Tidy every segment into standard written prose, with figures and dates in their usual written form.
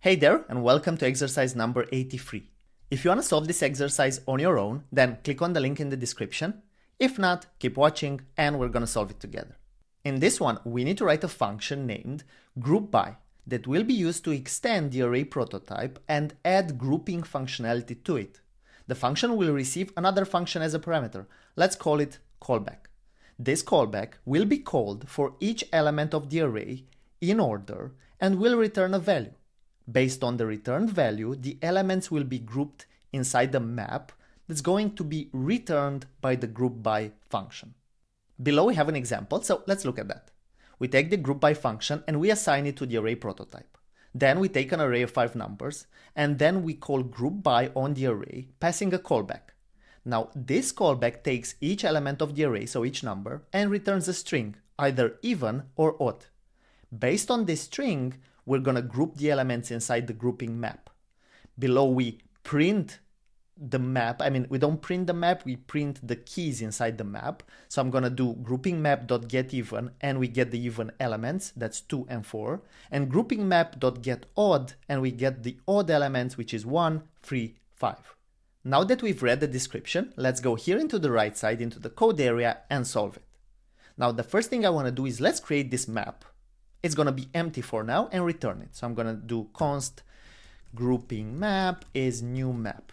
Hey there, and welcome to exercise number 83. If you want to solve this exercise on your own, then click on the link in the description. If not, keep watching and we're going to solve it together. In this one, we need to write a function named groupBy that will be used to extend the array prototype and add grouping functionality to it. The function will receive another function as a parameter. Let's call it callback. This callback will be called for each element of the array in order and will return a value. Based on the returned value, the elements will be grouped inside the map that's going to be returned by the groupBy function. Below we have an example, so let's look at that. We take the groupBy function and we assign it to the array prototype. Then we take an array of 5 numbers and then we call groupBy on the array, passing a callback. Now this callback takes each element of the array, so each number, and returns a string, either even or odd. Based on this string, we're going to group the elements inside the grouping map. Below we print the map. We don't print the map, we print the keys inside the map. So I'm going to do grouping map.getEven and we get the even elements, that's 2 and 4. And grouping map.getOdd and we get the odd elements, which is 1, 3, 5. Now that we've read the description, let's go here into the right side, into the code area and solve it. Now the first thing I want to do is let's create this map. It's going to be empty for now and return it. So I'm going to do const grouping map is new map.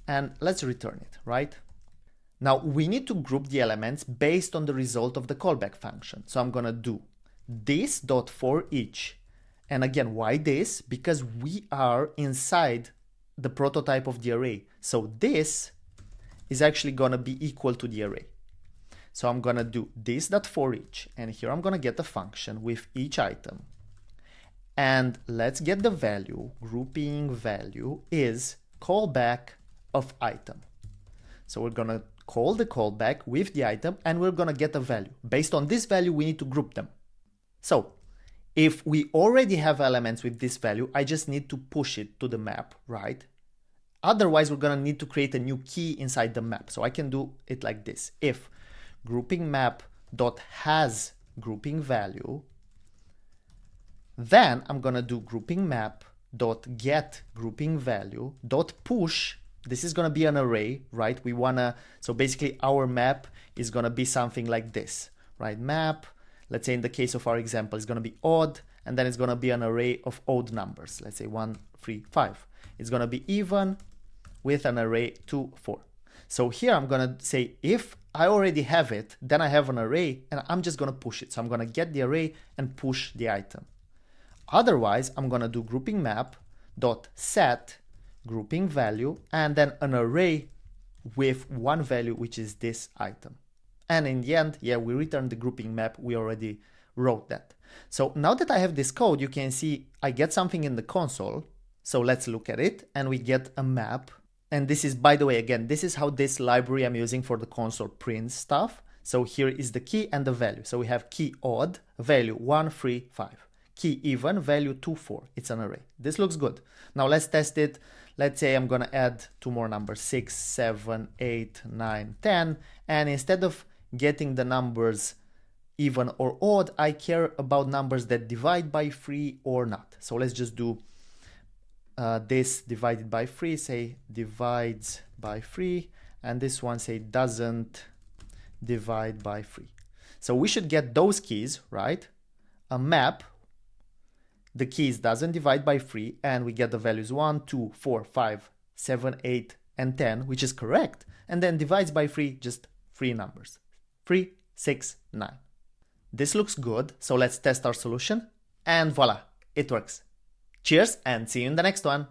And let's return it, right? Now we need to group the elements based on the result of the callback function. So I'm going to do this.forEach. And again, why this? Because we are inside the prototype of the array. So this is actually going to be equal to the array. So I'm going to do this.forEach, and here I'm going to get a function with each item. And let's get the value. Grouping value is callback of item. So we're going to call the callback with the item, and we're going to get a value. Based on this value, we need to group them. So if we already have elements with this value, I just need to push it to the map, right? Otherwise, we're going to need to create a new key inside the map. So I can do it like this. If grouping map.has grouping value, then I'm going to do grouping map.get grouping value .push. This is going to be an array, right? So basically our map is going to be something like this, right? Map, let's say in the case of our example, is going to be odd, and then it's going to be an array of odd numbers. Let's say 1, 3, 5. It's going to be even with an array 2, 4. So here I'm going to say if I already have it, then I have an array and I'm just going to push it. So I'm going to get the array and push the item. Otherwise, I'm going to do grouping map.set grouping value and then an array with one value, which is this item. And in the end, yeah, we return the grouping map. We already wrote that. So now that I have this code, you can see I get something in the console. So let's look at it and we get a map. And this is, by the way, again, this is how this library I'm using for the console prints stuff. So here is the key and the value. So we have key odd, value 1, 3, 5. Key even, value 2, 4. It's an array. This looks good. Now let's test it. Let's say I'm going to add 2 more numbers, 6, 7, 8, 9, 10. And instead of getting the numbers even or odd, I care about numbers that divide by 3 or not. So let's just do this divided by 3, say divides by 3, and this one say doesn't divide by 3. So we should get those keys, right? A map, the keys doesn't divide by 3, and we get the values 1, 2, 4, 5, 7, 8, and 10, which is correct, and then divides by 3, just 3 numbers, 3, 6, 9. This looks good, so let's test our solution, and voila, it works. Cheers and see you in the next one.